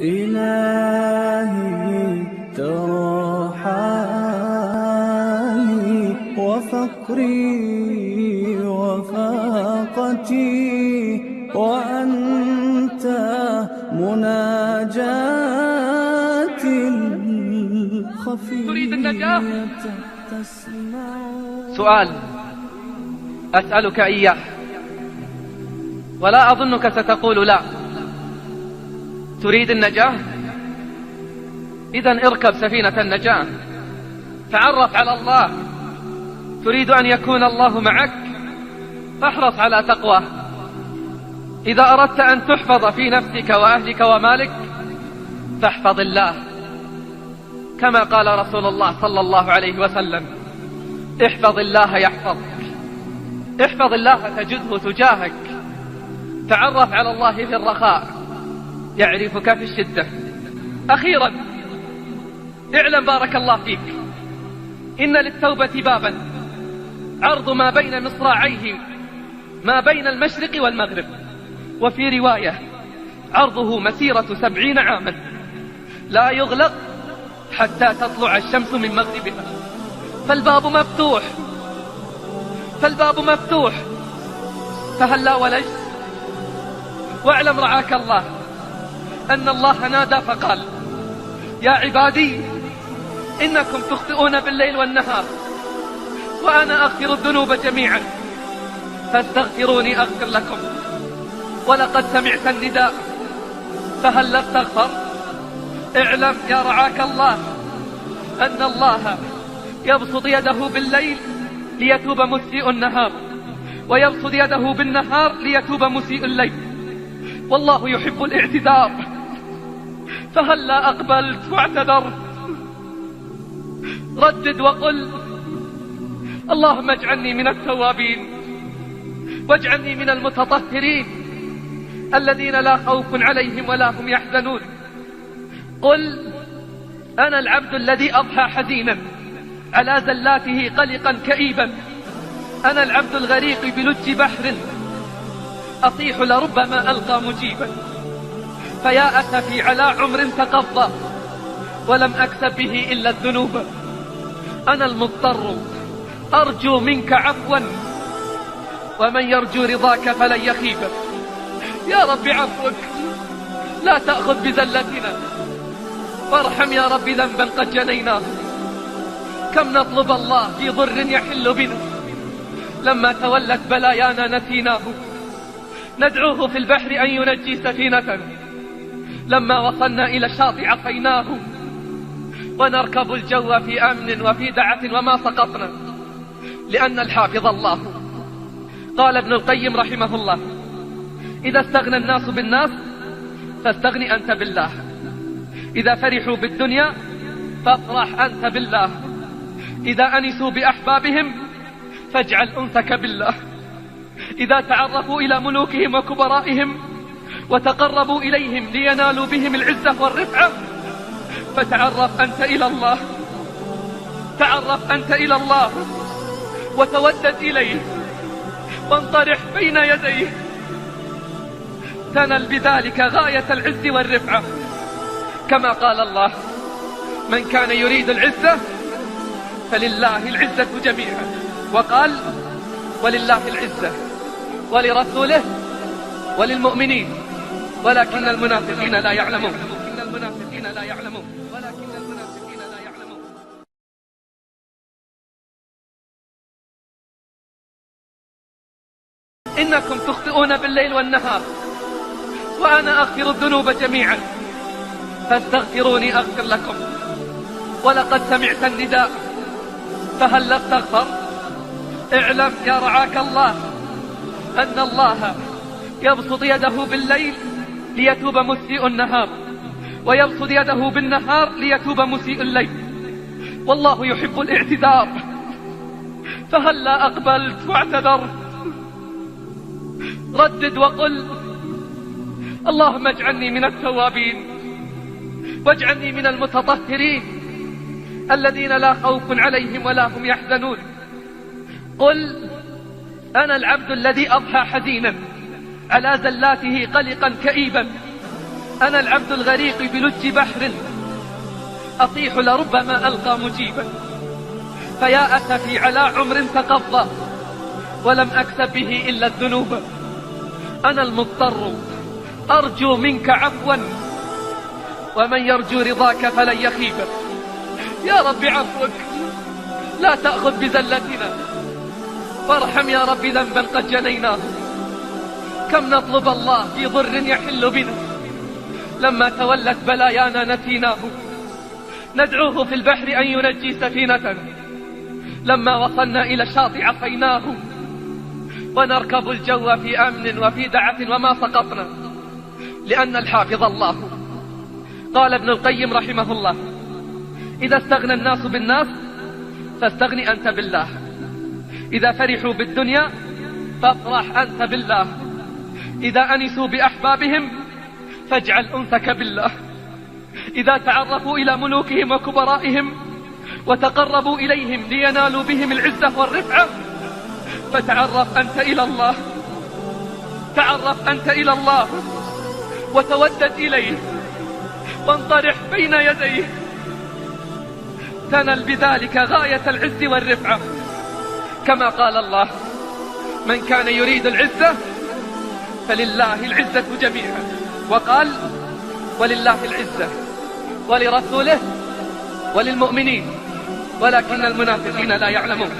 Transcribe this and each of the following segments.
إلهي ترى حالي وفقري وفاقتي، وأنت مناجاتي الخفية تريد النجاة؟ تسمع. سؤال أسألك إياه ولا أظنك ستقول لا. تريد النجاة؟ إذن اركب سفينة النجاة، تعرف على الله. تريد أن يكون الله معك؟ فاحرص على تقواه. إذا أردت أن تحفظ في نفسك وأهلك ومالك فاحفظ الله، كما قال رسول الله صلى الله عليه وسلم: احفظ الله يحفظك. احفظ الله تجده تجاهك. تعرف على الله في الرخاء يعرفك في الشدة. أخيرا اعلم بارك الله فيك إن للتوبة بابا عرض ما بين مصراعيه ما بين المشرق والمغرب، وفي رواية عرضه مسيرة 70 عاما لا يغلق حتى تطلع الشمس من مغربها. فالباب مفتوح، فالباب مفتوح، فهلا ولجت. واعلم رعاك الله أن الله نادى فقال: يا عبادي إنكم تخطئون بالليل والنهار وأنا أغفر الذنوب جميعا فاستغفروني أغفر لكم. ولقد سمعت النداء فهل استغفر؟ اعلم يا رعاك الله أن الله يبسط يده بالليل ليتوب مسيء النهار، ويبسط يده بالنهار ليتوب مسيء الليل، والله يحب الاعتذار. فهلا أقبلت واعتذرت. ردد وقل: اللهم اجعلني من التوابين واجعلني من المتطهرين الذين لا خوف عليهم ولا هم يحزنون. قل: أنا العبد الذي أضحى حزينا على زلاته قلقا كئيبا، أنا العبد الغريق بلج بحر أصيح لربما ألقى مجيبا، فيا أسفي على عمر تقضى ولم أكسب به إلا الذنوب. أنا المضطر أرجو منك عفوا، ومن يرجو رضاك فلن يخيب. يا رب عفوك لا تأخذ بزلتنا، وارحم يا رب ذنبا قد جنيناه. كم نطلب الله في ضر يحل بنا، لما تولت بلايانا نسيناه. ندعوه في البحر أن ينجي سفينتنا، لما وصلنا إلى الشاطئ عصيناه. ونركب الجو في أمن وفي دعة وما سقطنا، لأن الحافظ الله. قال ابن القيم رحمه الله: إذا استغنى الناس بالناس فاستغني أنت بالله. إذا فرحوا بالدنيا فافرح أنت بالله. إذا أنسوا بأحبابهم فاجعل أنسك بالله. إذا تعرفوا إلى ملوكهم وكبرائهم وتقربوا إليهم لينالوا بهم العزة والرفعة فتعرف أنت إلى الله. تعرف أنت إلى الله وتودد إليه وانطرح بين يديه، تنل بذلك غاية العز والرفعة. كما قال الله: من كان يريد العزة فلله العزة جميعا. وقال: ولله العزة ولرسوله وللمؤمنين ولكن المنافقين لا يعلمون. إنكم تخطئون بالليل والنهار وأنا أغفر الذنوب جميعا فاستغفروني أغفر لكم. ولقد سمعت النداء فهل استغفر؟ اعلم يا رعاك الله أن الله يبسط يده بالليل ليتوب مسيء النهار، ويبسط يده بالنهار ليتوب مسيء الليل، والله يحب الاعتذار. فهلا أقبلت واعتذرت. ردد وقل: اللهم اجعلني من التوابين واجعلني من المتطهرين الذين لا خوف عليهم ولا هم يحزنون. قل: أنا العبد الذي أضحى حزينا على زلاته قلقا كئيبا، أنا العبد الغريق بلج بحر أطيح لربما ألقى مجيبا، فيا أسفي على عمر تقضى ولم أكسب به إلا الذنوب. أنا المضطر أرجو منك عفوا، ومن يرجو رضاك فلن يخيب. يا رب عفوك لا تأخذ بزلتنا، وارحم يا رب ذنبا قد جنيناه. كم نطلب الله في ضر يحل بنا، لما تولت بلايانا نسيناه. ندعوه في البحر أن ينجي سفينتنا، لما وصلنا إلى الشاطئ عصيناه. ونركب الجو في أمن وفي دعة وما سقطنا، لأن الحافظ الله. قال ابن القيم رحمه الله: إذا استغنى الناس بالناس فاستغني أنت بالله. إذا فرحوا بالدنيا فافرح أنت بالله. إذا أنسوا بأحبابهم فاجعل أنسك بالله. إذا تعرفوا إلى ملوكهم وكبرائهم وتقربوا إليهم لينالوا بهم العزة والرفعة فتعرف أنت إلى الله. تعرف أنت إلى الله وتودد إليه وانطرح بين يديه، تنل بذلك غاية العز والرفعة. كما قال الله: من كان يريد العزة فلله العزة جميعا. وقال: ولله العزة ولرسوله وللمؤمنين ولكن المنافقين لا يعلمون.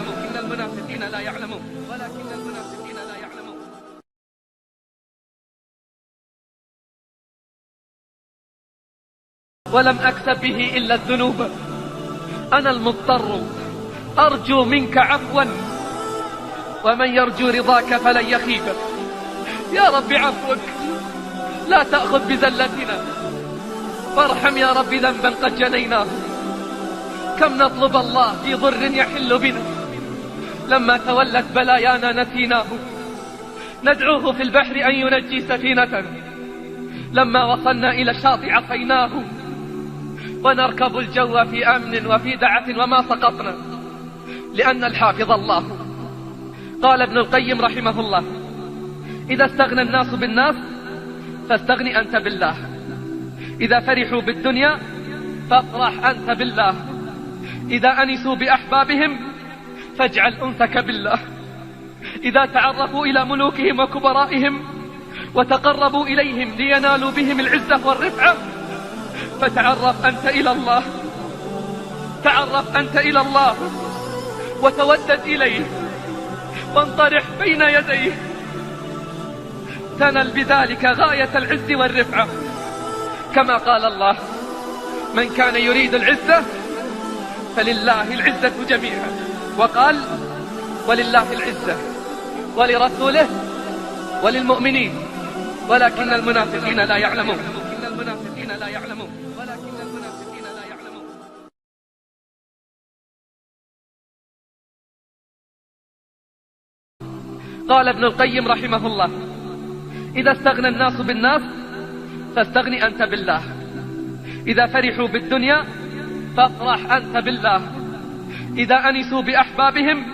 ولم أكسب به إلا الذنوب. أنا المضطر أرجو منك عفوا، ومن يرجو رضاك فلن يخيب. يا رب عفوك لا تأخذ بزلتنا، وارحم يا رب ذنبا قد جنيناه. كم نطلب الله في ضر يحل بنا، لما تولت بلايانا نسيناه. ندعوه في البحر أن ينجي سفينتنا، لما وصلنا إلى الشاطئ عصيناه. ونركب الجو في أمن وفي دعة وما سقطنا، لأن الحافظ الله. قال ابن القيم رحمه الله: إذا استغنى الناس بالناس فاستغني أنت بالله. إذا فرحوا بالدنيا فافرح أنت بالله. إذا أنسوا بأحبابهم فاجعل أنسك بالله. إذا تعرفوا إلى ملوكهم وكبرائهم وتقربوا إليهم لينالوا بهم العزة والرفعة فتعرف أنت إلى الله. تعرف أنت إلى الله وتودد إليه وانطرح بين يديه، تنل بذلك غاية العز والرفعة. كما قال الله: من كان يريد العزة فلله العزة جميعا. وقال: ولله العزة ولرسوله وللمؤمنين ولكن المنافقين لا يعلمون. قال ابن القيم رحمه الله: إذا استغنى الناس بالناس فاستغني أنت بالله. إذا فرحوا بالدنيا فافرح أنت بالله. إذا أنسوا بأحبابهم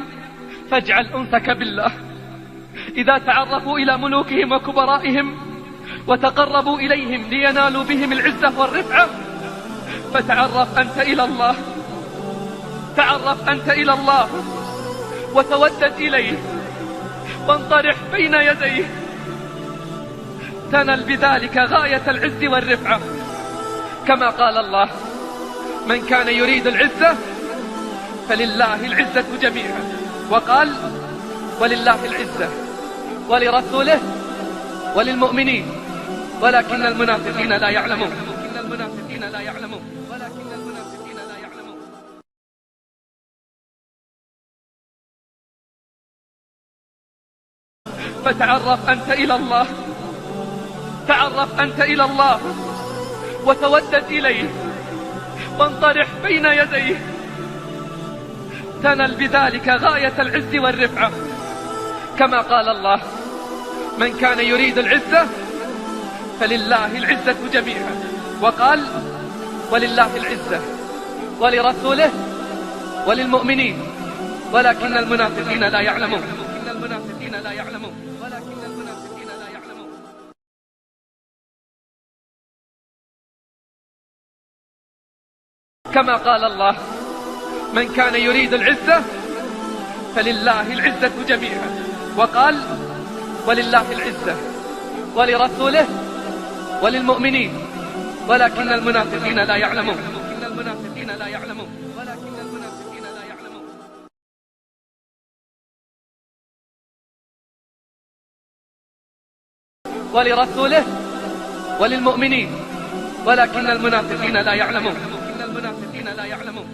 فاجعل أنسك بالله. إذا تعرفوا إلى ملوكهم وكبرائهم وتقربوا إليهم لينالوا بهم العزة والرفعة فتعرف أنت إلى الله. تعرف أنت إلى الله وتودد إليه وانطرح بين يديه، تنل بذلك غاية العز والرفعة. كما قال الله: من كان يريد العزة فلله العزة جميعا. وقال: ولله العزة ولرسوله وللمؤمنين ولكن المنافقين لا يعلمون. فتعرف أنت إلى الله. تعرف أنت إلى الله وتودد إليه وانطرح بين يديه، تنل بذلك غاية العز والرفعة. كما قال الله: من كان يريد العزة فلله العزة جميعا. وقال: ولله العزة ولرسوله وللمؤمنين ولكن المنافقين لا يعلمون. كما قال الله: من كان يريد العزة فلله العزة جميعا. وقال: ولله العزة ولرسوله وللمؤمنين ولكن المنافقين لا يعلمون. ولرسوله وللمؤمنين ولكن المنافقين لا يعلمون. المنافقين لا يعلمون.